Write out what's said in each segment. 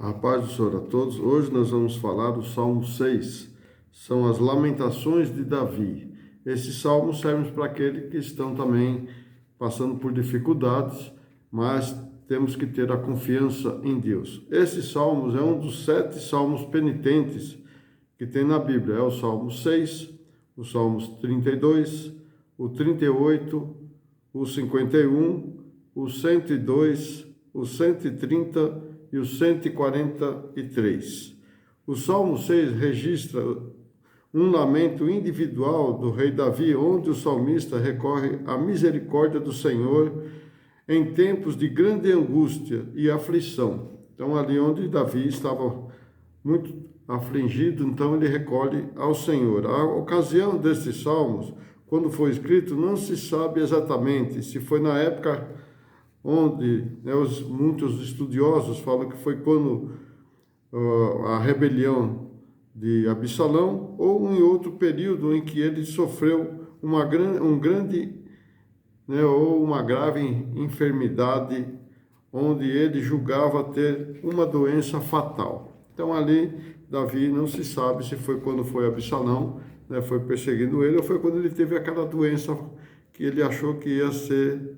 A paz do Senhor a todos. Hoje nós vamos falar do Salmo 6. São as lamentações de Davi. Esses salmos servem para aqueles que estão também passando por dificuldades, mas temos que ter a confiança em Deus. Esses salmos é um dos 7 salmos penitentes que tem na Bíblia. É o Salmo 6, o Salmos 32, o 38, o 51, o 102, o 130 e o 143. O Salmo 6 registra um lamento individual do rei Davi, onde o salmista recorre à misericórdia do Senhor em tempos de grande angústia e aflição. Então, ali onde Davi estava muito afligido, então ele recorre ao Senhor. A ocasião destes salmos, quando foi escrito, não se sabe exatamente se foi na época onde muitos estudiosos falam que foi quando a rebelião de Absalão, ou em outro período em que ele sofreu uma grave enfermidade, onde ele julgava ter uma doença fatal. Então ali, Davi não se sabe se foi quando foi Absalão, foi perseguindo ele, ou foi quando ele teve aquela doença que ele achou que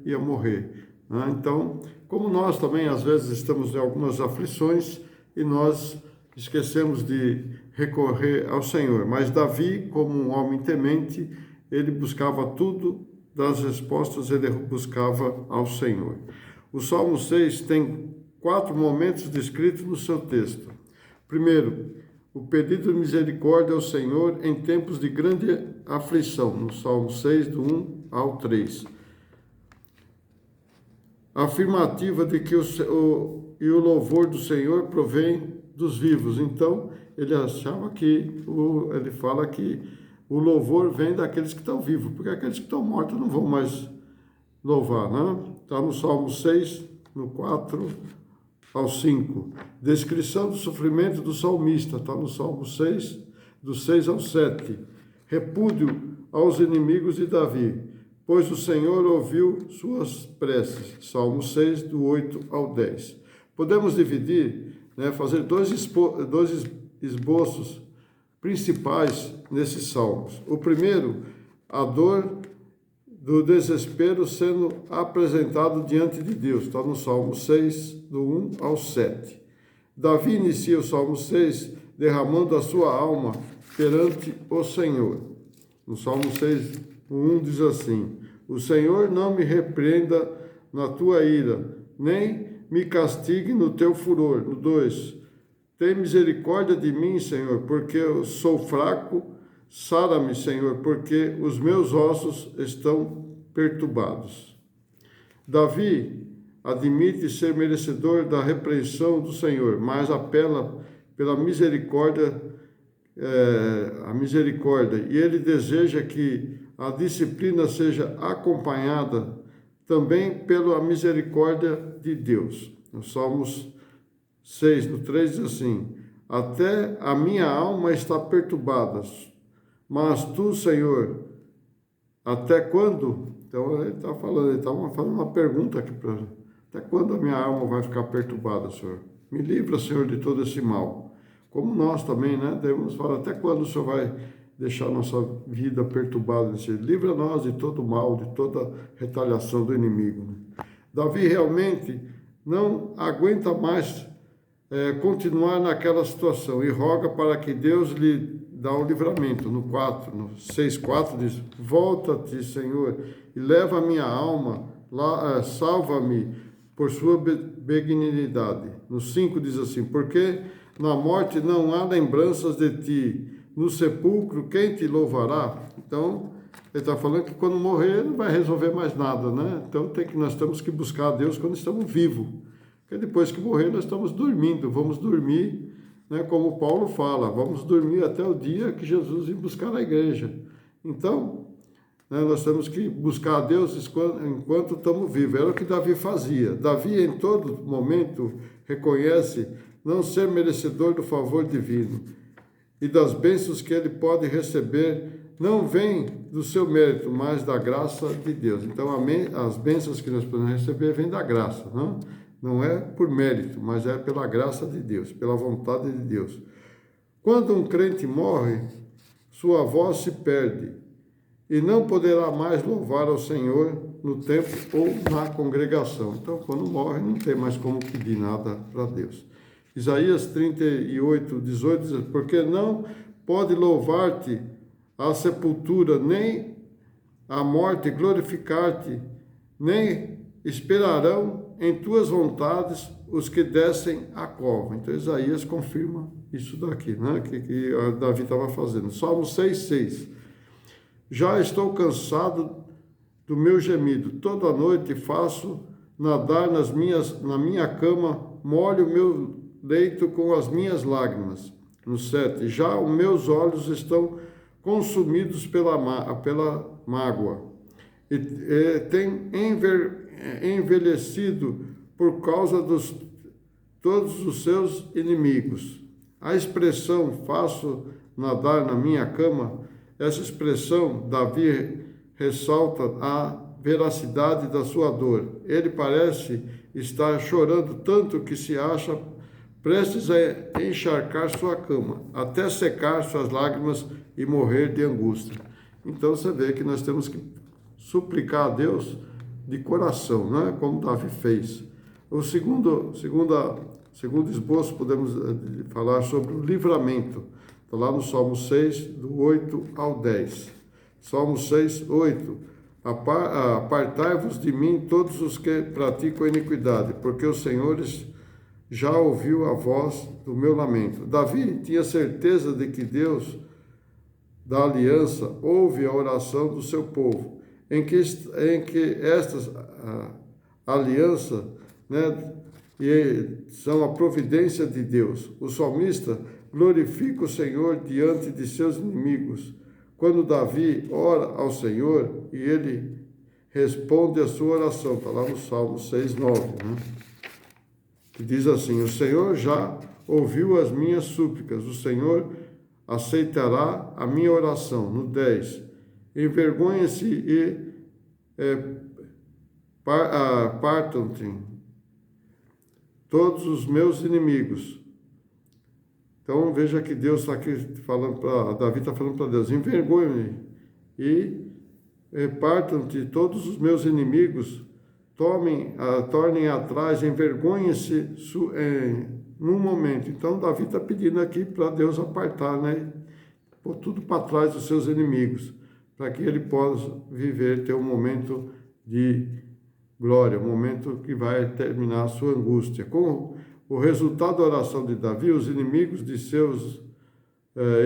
ia morrer. Então, como nós também às vezes estamos em algumas aflições e nós esquecemos de recorrer ao Senhor, mas Davi, como um homem temente, ele buscava tudo, das respostas ele buscava ao Senhor. O Salmo 6 tem 4 momentos descritos no seu texto. Primeiro, o pedido de misericórdia ao Senhor em tempos de grande aflição, no Salmo 6, do 1 ao 3. A afirmativa de que o louvor do Senhor provém dos vivos. Então, ele achava que, ele fala que o louvor vem daqueles que estão vivos, porque aqueles que estão mortos não vão mais louvar, né? Está no Salmo 6, no 4 ao 5. Descrição do sofrimento do salmista, está no Salmo 6, do 6 ao 7. Repúdio aos inimigos de Davi, pois o Senhor ouviu suas preces. Salmo 6, do 8 ao 10. Podemos dividir, fazer dois esboços principais nesses salmos. O primeiro, a dor do desespero sendo apresentado diante de Deus. Está no Salmo 6, do 1 ao 7. Davi inicia o Salmo 6 derramando a sua alma perante o Senhor. No Salmo 6, o 1 diz assim: o Senhor não me repreenda na tua ira, nem me castigue no teu furor. No 2, tem misericórdia de mim, Senhor, porque eu sou fraco. Sara-me, Senhor, porque os meus ossos estão perturbados. Davi admite ser merecedor da repreensão do Senhor, mas apela pela misericórdia, e ele deseja que a disciplina seja acompanhada também pela misericórdia de Deus. No Salmos 6, no 3, diz assim: até a minha alma está perturbada, mas tu, Senhor, até quando? Então ele está falando, ele está fazendo uma pergunta aqui para ele. Até quando a minha alma vai ficar perturbada, Senhor? Me livra, Senhor, de todo esse mal. Como nós também, devemos falar, até quando o Senhor vai deixar nossa vida perturbada? Livra nós de todo mal, de toda retaliação do inimigo. Davi realmente não aguenta mais continuar naquela situação e roga para que Deus lhe dá o livramento. No 4, no 6:4 diz: volta-te, Senhor, e leva a minha alma, salva-me por sua benignidade. No 5 diz assim: porque na morte não há lembranças de ti, no sepulcro quem te louvará? Então, ele está falando que quando morrer não vai resolver mais nada, Então nós temos que buscar a Deus quando estamos vivos. Porque depois que morrer nós estamos dormindo, vamos dormir, como Paulo fala, vamos dormir até o dia que Jesus vir buscar a igreja. Então, nós temos que buscar a Deus enquanto estamos vivos. Era o que Davi fazia. Davi, em todo momento, reconhece não ser merecedor do favor divino e das bênçãos que ele pode receber não vem do seu mérito, mas da graça de Deus. Então, as bênçãos que nós podemos receber vêm da graça, não? Não é por mérito, mas é pela graça de Deus, pela vontade de Deus. Quando um crente morre, sua voz se perde e não poderá mais louvar ao Senhor no templo ou na congregação. Então, quando morre, não tem mais como pedir nada para Deus. Isaías 38, 18 diz: porque não pode louvar-te a sepultura, nem a morte glorificar-te, nem esperarão em tuas vontades os que descem a cova. Então, Isaías confirma isso daqui, né? que Davi estava fazendo. Salmo 6,6. Já estou cansado do meu gemido. Toda noite faço nadar na minha cama, molho o meu leito com as minhas lágrimas. No 7. Já os meus olhos estão consumidos pela mágoa e tem envelhecido por causa dos todos os seus inimigos. A expressão faço nadar na minha cama, essa expressão Davi ressalta a veracidade da sua dor. Ele parece estar chorando tanto que se acha prestes a encharcar sua cama, até secar suas lágrimas e morrer de angústia. Então você vê que nós temos que suplicar a Deus de coração, né? Como Davi fez. O segundo esboço, podemos falar sobre o livramento. Está lá no Salmo 6, do 8 ao 10. Salmo 6, 8. Apartai-vos de mim todos os que praticam iniquidade, porque o Senhor já ouviu a voz do meu lamento. Davi tinha certeza de que Deus da aliança ouve a oração do seu povo, em que estas alianças, né, são a providência de Deus. O salmista glorifica o Senhor diante de seus inimigos. Quando Davi ora ao Senhor e ele responde a sua oração, está lá no Salmo 6,9, né? Que diz assim: o Senhor já ouviu as minhas súplicas, o Senhor aceitará a minha oração. No 10, envergonha-se e partam-te todos os meus inimigos. Então veja que Deus está aqui falando para Davi, está falando para Deus: envergonhe-me e partam-te todos os meus inimigos, tornem atrás, envergonhem-se num momento. Então Davi está pedindo aqui para Deus apartar, né? Pôr tudo para trás dos seus inimigos, para que ele possa viver, ter um momento de glória, um momento que vai terminar a sua angústia. Com o resultado da oração de Davi, os inimigos de seus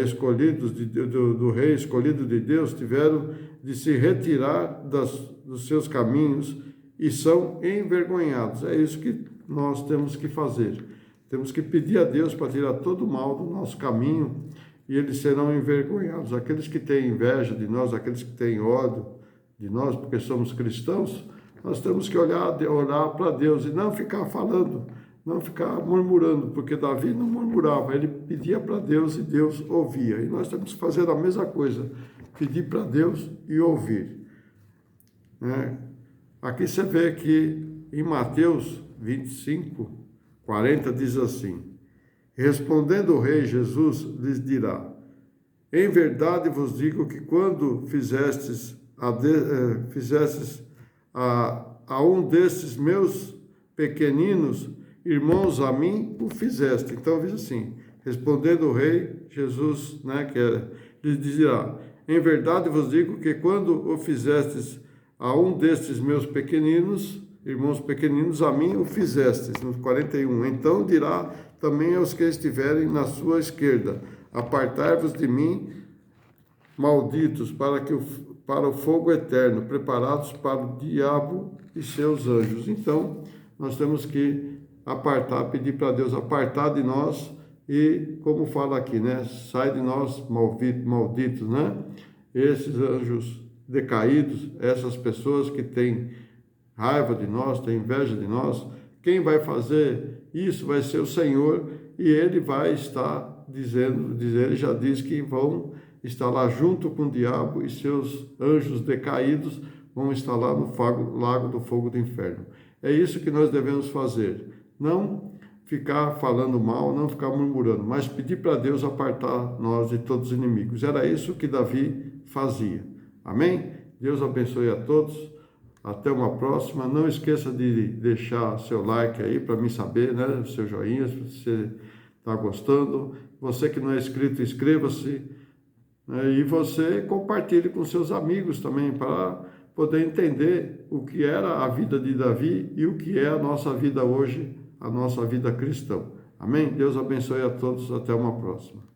escolhidos, do rei escolhido de Deus, tiveram de se retirar dos seus caminhos e são envergonhados. É isso que nós temos que fazer. Temos que pedir a Deus para tirar todo o mal do nosso caminho e eles serão envergonhados. Aqueles que têm inveja de nós, aqueles que têm ódio de nós, porque somos cristãos, nós temos que orar para Deus e não ficar falando, não ficar murmurando, porque Davi não murmurava, ele pedia para Deus e Deus ouvia. E nós temos que fazer a mesma coisa, pedir para Deus e ouvir. Aqui você vê que em Mateus 25, 40 diz assim: respondendo o rei, Jesus lhes dirá: em verdade vos digo que quando fizestes a um desses meus pequeninos irmãos a mim, o fizeste. Então diz assim: respondendo o rei, Jesus, lhes dirá: em verdade vos digo que quando o fizestes a um destes meus pequeninos, irmãos pequeninos, a mim o fizestes. No 41, então dirá também aos que estiverem na sua esquerda: apartai-vos de mim, malditos, para o fogo eterno, preparados para o diabo e seus anjos. Então, nós temos que pedir para Deus apartar de nós e, como fala aqui, né? Sai de nós, malditos, né? Esses anjos decaídos, essas pessoas que têm raiva de nós, têm inveja de nós, quem vai fazer isso vai ser o Senhor, e Ele vai estar Ele já diz que vão estar lá junto com o diabo e seus anjos decaídos, vão estar lá no lago do fogo do inferno. É isso que nós devemos fazer. Não ficar falando mal, não ficar murmurando, mas pedir para Deus apartar nós de todos os inimigos. Era isso que Davi fazia. Amém? Deus abençoe a todos. Até uma próxima. Não esqueça de deixar seu like aí para mim saber, né? O seu joinha, se você está gostando. Você que não é inscrito, inscreva-se. E você compartilhe com seus amigos também para poder entender o que era a vida de Davi e o que é a nossa vida hoje, a nossa vida cristã. Amém? Deus abençoe a todos. Até uma próxima.